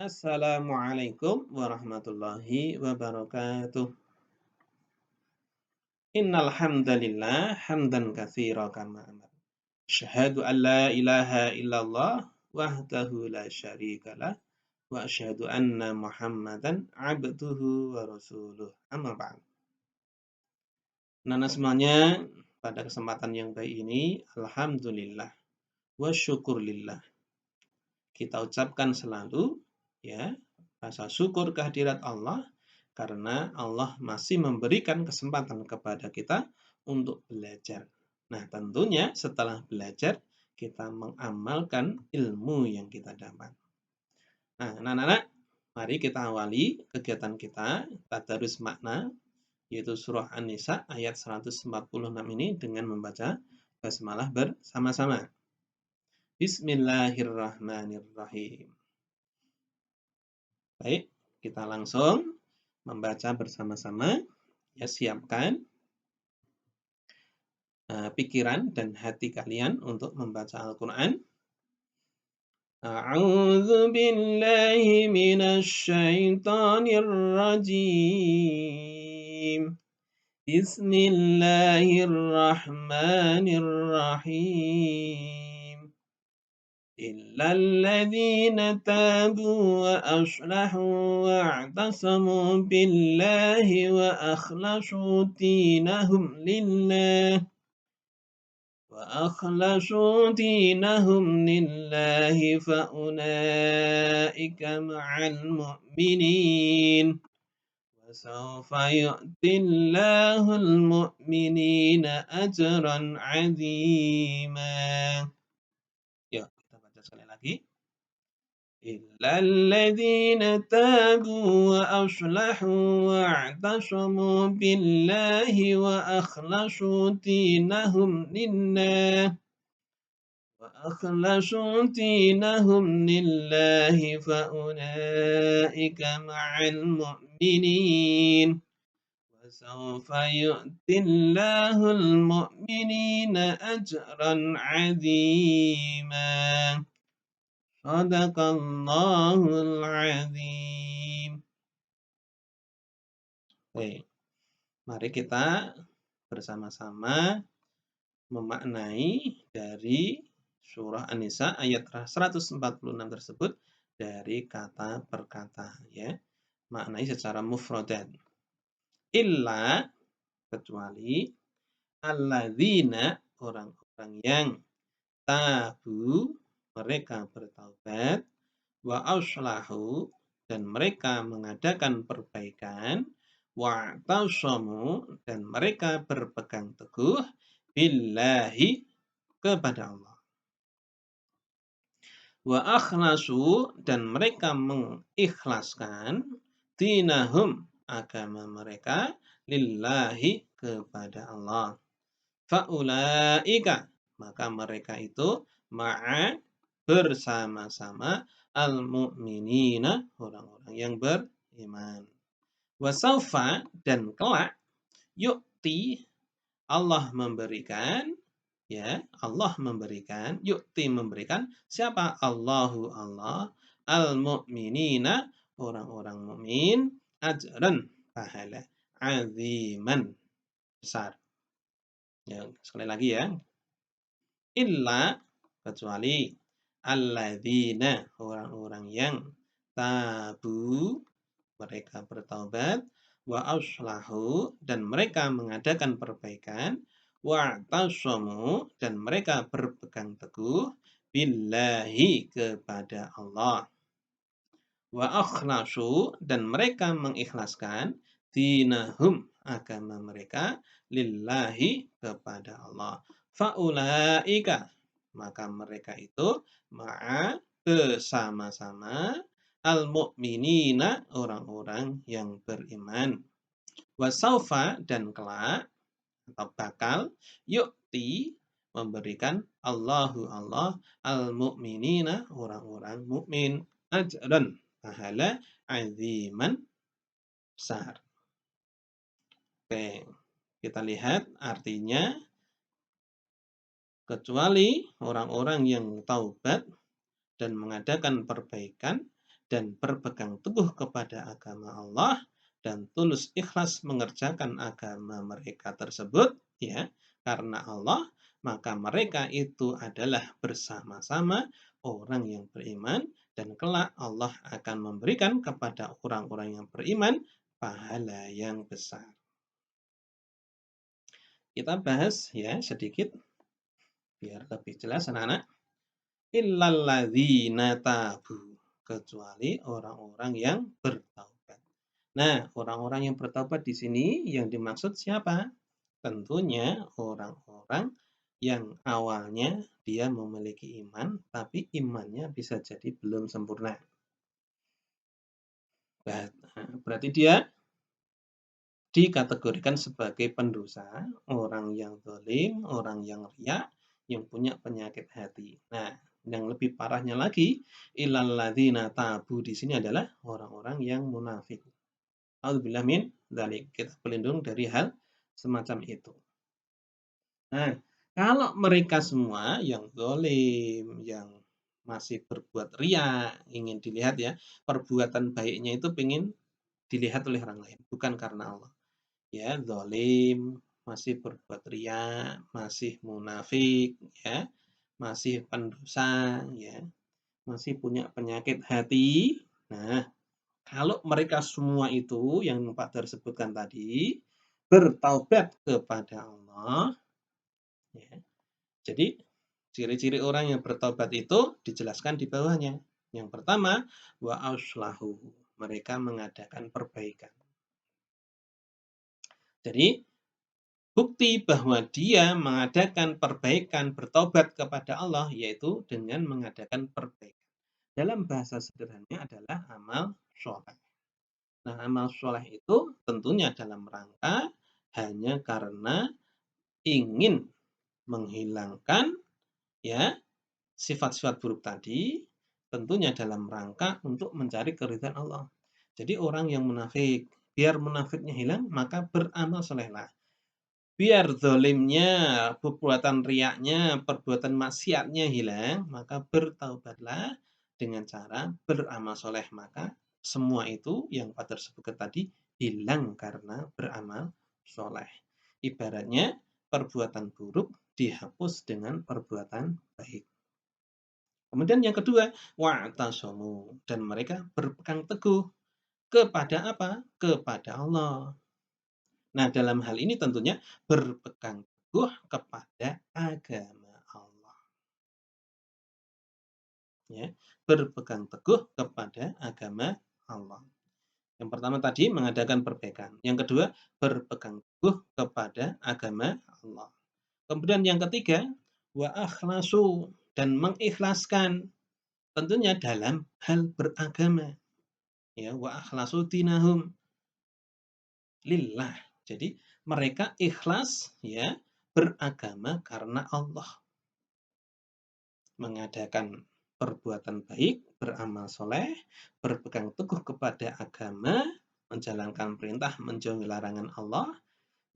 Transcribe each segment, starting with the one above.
Assalamualaikum warahmatullahi wabarakatuh. Innal hamdalillah hamdan katsiran kama amar. Asyhadu an la ilaha illallah wahdahu la syarikalah wa asyhadu anna Muhammadan abduhu wa rasuluh. Amma ba'd. Nana semuanya, pada kesempatan yang baik ini alhamdulillah wa syukurlillah. Kita ucapkan selalu ya rasa syukur kehadirat Allah karena Allah masih memberikan kesempatan kepada kita untuk belajar. Nah, tentunya setelah belajar kita mengamalkan ilmu yang kita dapat. Nah, anak-anak, mari kita awali kegiatan kita tadarus makna yaitu surah An-Nisa ayat 146 ini dengan membaca basmalah bersama-sama. Bismillahirrahmanirrahim. Baik, kita langsung membaca bersama-sama. Ya, siapkan pikiran dan hati kalian untuk membaca Al-Quran. A'udzu billahi minasy syaithanir rajim. Bismillahirrahmanirrahim. إلا الذين تابوا وأصلحوا واعتصموا بالله وأخلصوا دينهم لله فأولئك مع المؤمنين وسوف يؤتي الله المؤمنين أجرا عظيما. Yuk, kita baca sekali lagi. Illalladzina tabu wa aslahu wa'tasamu billahi wa akhlasu dinahum lillahi fa'ulaika ma'al mu'minin wa sawfa yu'tillahul mu'minina ajran 'azima. Shadaqallahul azim. Baik, mari kita bersama-sama memaknai dari surah An-Nisa ayat 146 tersebut dari kata per kata ya. Maknai secara mufradat. Illa kecuali alladzina orang-orang yang tabu mereka bertaubat wa aslahu dan mereka mengadakan perbaikan wa tasamu dan mereka berpegang teguh billahi kepada Allah wa akhlasu dan mereka mengikhlaskan dinahum agama mereka lillahi kepada Allah faulaika maka mereka itu ma'a bersama-sama al-mu'minina orang-orang yang beriman. Wasaufa dan kelak yukti Allah memberikan ya Allah memberikan yukti memberikan siapa Allahu Allah al-mu'minina orang-orang mukmin ajran pahala aziman besar. Ya, sekali lagi ya. Illa kecuali alladzina orang-orang yang tabu mereka bertaubat wa aslahu dan mereka mengadakan perbaikan wa tasamu dan mereka berpegang teguh billahi kepada Allah wa akhlasu dan mereka mengikhlaskan dinahum agama mereka lillahi kepada Allah faulaika maka mereka itu ma'a bersama-sama al-mu'minina orang-orang yang beriman wasaufa dan kelak atau bakal yukti memberikan Allahu Allah al-mu'minina orang-orang mukmin ajran pahala aziman besar. Oke, kita lihat artinya kecuali orang-orang yang taubat dan mengadakan perbaikan dan berpegang teguh kepada agama Allah dan tulus ikhlas mengerjakan agama mereka tersebut ya karena Allah, maka mereka itu adalah bersama-sama orang yang beriman dan kelak Allah akan memberikan kepada orang-orang yang beriman pahala yang besar. Kita bahas ya sedikit biar lebih jelas anak-anak. Illalladzina tabu, kecuali orang-orang yang bertaubat. Nah, orang-orang yang bertaubat di sini yang dimaksud siapa? Tentunya orang-orang yang awalnya dia memiliki iman, tapi imannya bisa jadi belum sempurna. Berarti dia dikategorikan sebagai pendosa, orang yang zalim, orang yang riya, yang punya penyakit hati. Nah, yang lebih parahnya lagi, illalladzina tabu di sini adalah orang-orang yang munafik. A'udzubillah min dzalik. Kita berlindung dari hal semacam itu. Nah, kalau mereka semua yang zalim, yang masih berbuat riya, ingin dilihat ya, perbuatan baiknya itu ingin dilihat oleh orang lain, bukan karena Allah. Ya, zalim, masih berbuat riya, masih munafik, ya, masih pendosa, ya, masih punya penyakit hati. Nah, kalau mereka semua itu yang Pak Dar sebutkan tadi bertaubat kepada Allah, ya. Jadi ciri-ciri orang yang bertobat itu dijelaskan di bawahnya. Yang pertama, wa aslahu, mereka mengadakan perbaikan. Jadi bukti bahwa dia mengadakan perbaikan, bertobat kepada Allah, yaitu dengan mengadakan perbaikan. Dalam bahasa sederhananya adalah amal soleh. Nah, amal soleh itu tentunya dalam rangka hanya karena ingin menghilangkan ya sifat-sifat buruk tadi, tentunya dalam rangka untuk mencari keridhaan Allah. Jadi orang yang munafik, biar munafiknya hilang, maka beramal solehlah. Biar zalimnya, perbuatan riyaknya, perbuatan maksiatnya hilang, maka bertaubatlah dengan cara beramal soleh. Maka semua itu yang Pak sebutkan tadi hilang karena beramal soleh. Ibaratnya perbuatan buruk dihapus dengan perbuatan baik. Kemudian yang kedua, wa'tasamu, dan mereka berpegang teguh kepada apa? Kepada Allah. Nah, dalam hal ini tentunya berpegang teguh kepada agama Allah. Ya, berpegang teguh kepada agama Allah. Yang pertama tadi mengadakan perbaikan. Yang kedua, berpegang teguh kepada agama Allah. Kemudian yang ketiga, wa akhlasu, dan mengikhlaskan tentunya dalam hal beragama. Ya, wa akhlasu dinahum lillah. Jadi mereka ikhlas ya beragama karena Allah. Mengadakan perbuatan baik, beramal soleh, berpegang teguh kepada agama, menjalankan perintah, menjauhi larangan Allah.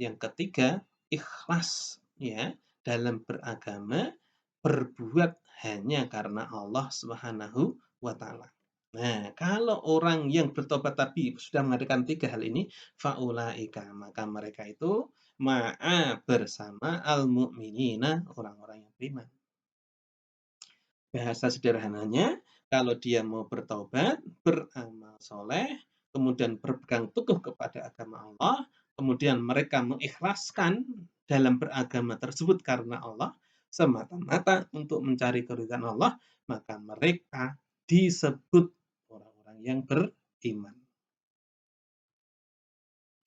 Yang ketiga, ikhlas ya dalam beragama, berbuat hanya karena Allah Subhanahu wa taala. Nah, kalau orang yang bertobat tapi sudah mengadakan tiga hal ini, faulaika, maka mereka itu ma'a bersama al-mu'minina, orang-orang yang beriman. Bahasa sederhananya, kalau dia mau bertobat, beramal soleh, kemudian berpegang teguh kepada agama Allah, kemudian mereka mengikhlaskan dalam beragama tersebut karena Allah, semata-mata untuk mencari keridhaan Allah, maka mereka disebut orang-orang yang beriman.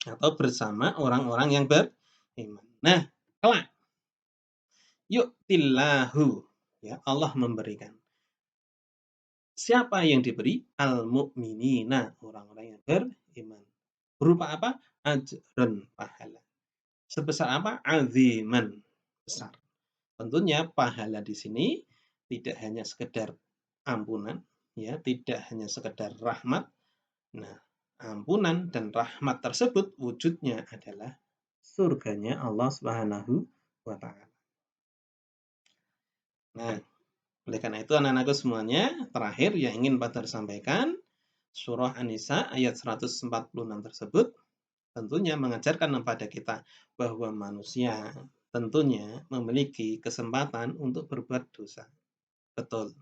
Atau bersama orang-orang yang beriman. Nah, kelak. Yu'tillahu. Ya, Allah memberikan. Siapa yang diberi? Al-mu'minina, orang-orang yang beriman. Berupa apa? Ajrun, pahala. Sebesar apa? Aziman, besar. Tentunya pahala di sini tidak hanya sekedar ampunan, ya, tidak hanya sekedar rahmat. Nah, ampunan dan rahmat tersebut wujudnya adalah surganya Allah Subhanahu wa taala. Nah, oleh karena itu anak-anakku semuanya, terakhir yang ingin Pak sampaikan, Surah An-Nisa ayat 146 tersebut tentunya mengajarkan kepada kita bahwa manusia tentunya memiliki kesempatan untuk berbuat dosa. Betul.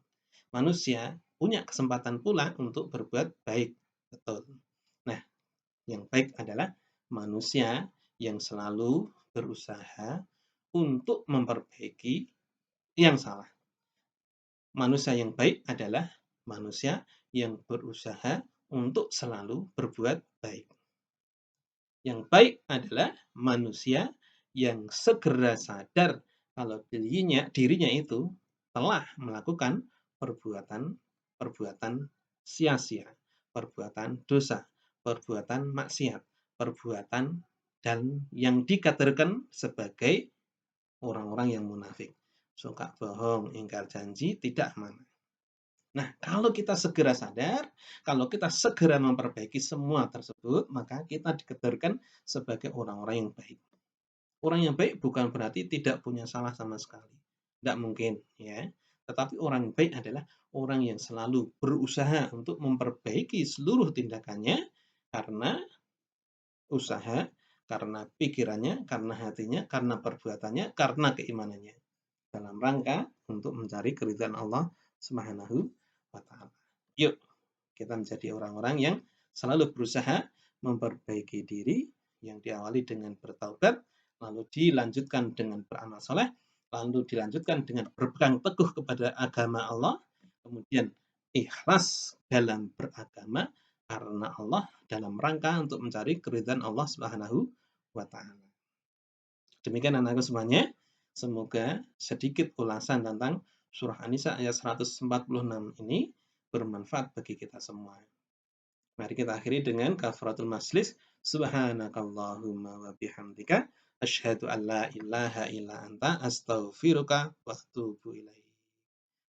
Manusia punya kesempatan pula untuk berbuat baik. Betul. Nah, yang baik adalah manusia yang selalu berusaha untuk memperbaiki yang salah. Manusia yang baik adalah manusia yang berusaha untuk selalu berbuat baik. Yang baik adalah manusia yang segera sadar kalau dirinya itu telah melakukan perbuatan sia-sia, perbuatan dosa, perbuatan maksiat, perbuatan dan yang dikategorikan sebagai orang-orang yang munafik. Suka bohong, ingkar janji, tidak amanah. Nah, kalau kita segera sadar, kalau kita segera memperbaiki semua tersebut, maka kita dikategorikan sebagai orang-orang yang baik. Orang yang baik bukan berarti tidak punya salah sama sekali. Tidak mungkin, ya. Tetapi orang yang baik adalah orang yang selalu berusaha untuk memperbaiki seluruh tindakannya karena usaha, karena pikirannya, karena hatinya, karena perbuatannya, karena keimanannya. Dalam rangka untuk mencari keridhaan Allah Subhanahu wa taala. Yuk, kita menjadi orang-orang yang selalu berusaha memperbaiki diri yang diawali dengan bertaubat, lalu dilanjutkan dengan beramal soleh, lalu dilanjutkan dengan berpegang teguh kepada agama Allah, kemudian ikhlas dalam beragama karena Allah dalam rangka untuk mencari keridhaan Allah Subhanahu wa taala. Demikian anakku semuanya. Semoga sedikit ulasan tentang surah An-Nisa ayat 146 ini bermanfaat bagi kita semua. Mari kita akhiri dengan kafaratul majlis. Subhanakallahumma wa bihamdika asyhadu an la ilaha illa anta astaghfiruka wa atubu ilaik.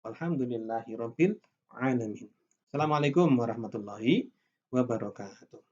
Walhamdulillahirabbil alamin. Assalamualaikum warahmatullahi wabarakatuh.